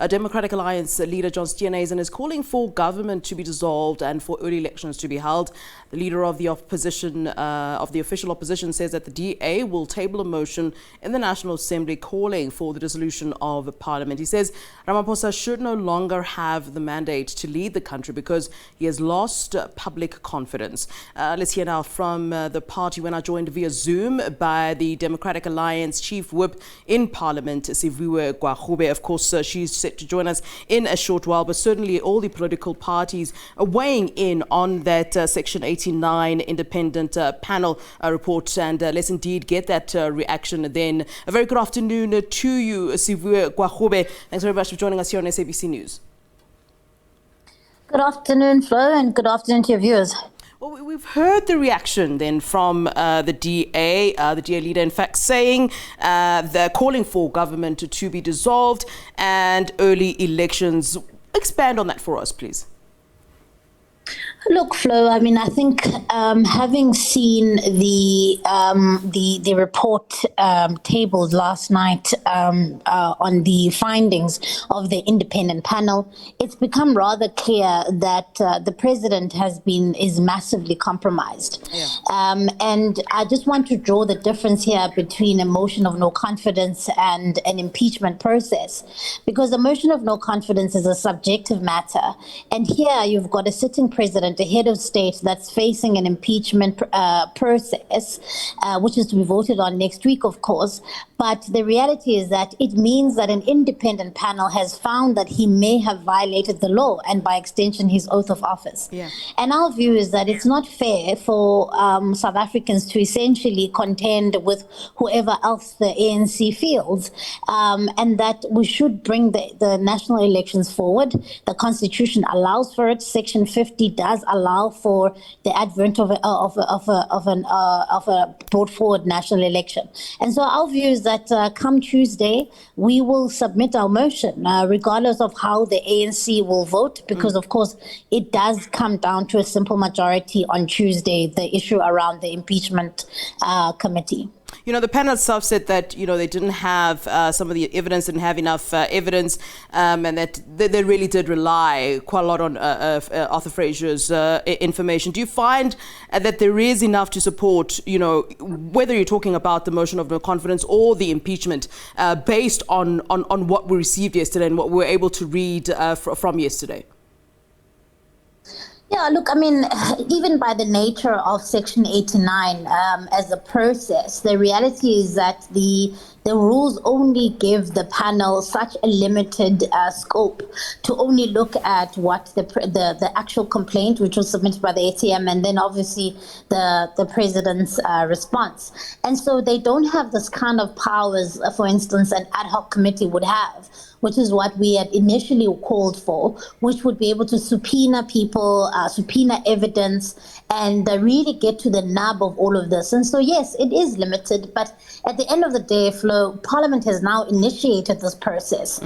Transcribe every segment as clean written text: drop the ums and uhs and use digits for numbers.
Democratic Alliance leader John Steenhuisen is calling for government to be dissolved and for early elections to be held. The leader of the opposition, of the official opposition, says that the DA will table a motion in the National Assembly calling for the dissolution of Parliament. He says Ramaphosa should no longer have the mandate to lead the country because he has lost public confidence. Let's hear now from the party. When I joined via Zoom by the Democratic Alliance Chief Whip in Parliament, Siviwe Gwarube. Of course, she's set to join us in a short while, but certainly all the political parties are weighing in on that Section 89 independent panel report. And let's indeed get that reaction then. A very good afternoon to you, Siviwe Gwarube. Thanks very much for joining us here on SABC News. Good afternoon, Flo, and good afternoon to your viewers. Well, we've heard the reaction then from the DA leader, in fact, saying they're calling for government to be dissolved and early elections. Expand on that for us, please. Look, Flo, I mean, I think having seen the report tabled last night on the findings of the independent panel, it's become rather clear that the president is massively compromised. Yeah. And I just want to draw the difference here between a motion of no confidence and an impeachment process, because a motion of no confidence is a subjective matter. And here you've got a sitting president, a head of state that's facing an impeachment process, which is to be voted on next week, of course. But the reality is that it means that an independent panel has found that he may have violated the law and by extension his oath of office. Yeah. And our view is that it's not fair for South Africans to essentially contend with whoever else the ANC fields, and that we should bring the national elections forward. The Constitution allows for it. Section 50 does allow for the advent of a brought forward national election. And so our view is that come Tuesday, we will submit our motion, regardless of how the ANC will vote, because of course it does come down to a simple majority on Tuesday, the issue around the impeachment committee. You know, the panel itself said that, you know, they didn't have some of the evidence, didn't have enough evidence, and that they really did rely quite a lot on Arthur Fraser's information. Do you find that there is enough to support, you know, whether you're talking about the motion of no confidence or the impeachment, based on what we received yesterday and what we were able to read from yesterday? Yeah, look, I mean, even by the nature of Section 89 as a process, the reality is that the rules only give the panel such a limited scope to only look at what the actual complaint, which was submitted by the ATM, and then obviously the president's response. And so they don't have this kind of powers, for instance, an ad hoc committee would have, which is what we had initially called for, which would be able to subpoena people, subpoena evidence, and really get to the nub of all of this. And so, yes, it is limited, but at the end of the day, Flo, Parliament has now initiated this process.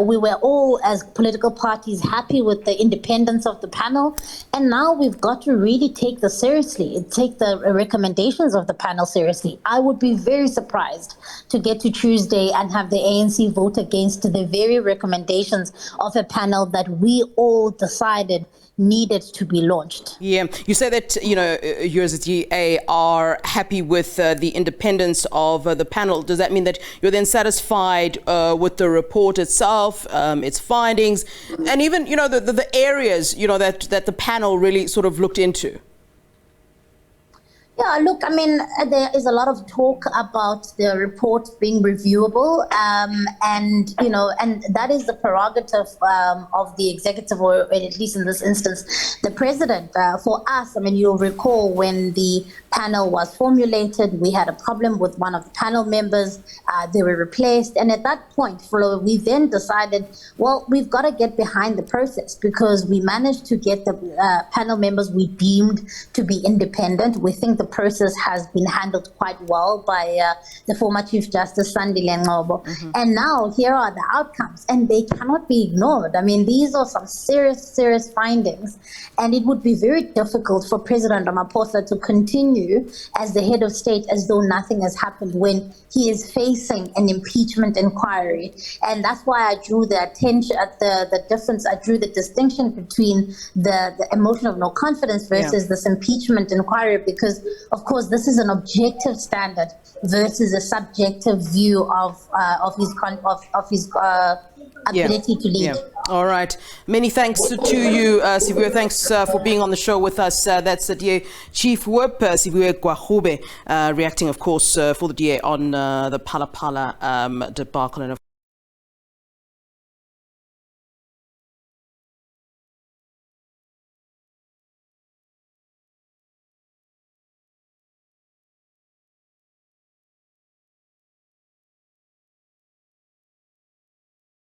We were all, as political parties, happy with the independence of the panel, and now we've got to really take this seriously, take the recommendations of the panel seriously. I would be very surprised to get to Tuesday and have the ANC vote against the very recommendations of a panel that we all decided needed to be launched. Yeah, you say that, you know, you as a DA are happy with the independence of the panel. Does that mean that you're then satisfied with the report itself, its findings, and even, you know, the areas, you know, that the panel really sort of looked into? Yeah, look, I mean, there is a lot of talk about the report being reviewable, and, you know, and that is the prerogative of the executive, or at least in this instance, the president. For us, I mean, you'll recall when the panel was formulated, we had a problem with one of the panel members. They were replaced. And at that point, Flo, we then decided, well, we've got to get behind the process, because we managed to get the panel members we deemed to be independent. We think the process has been handled quite well by the former Chief Justice Sandile Ngcobo. And now here are the outcomes, and they cannot be ignored. I mean, these are some serious findings, and it would be very difficult for President Ramaphosa to continue continue as the head of state as though nothing has happened when he is facing an impeachment inquiry. And that's why I drew the attention at the difference. I drew the distinction between the emotion of no confidence versus this impeachment inquiry, because of course this is an objective standard versus a subjective view of his ability to lead. All right. Many thanks to you, Siviwe. Thanks for being on the show with us. That's the DA Chief Whip, Siviwe Gwarube, reacting, of course, for the DA on the Phalal Phala debacle. And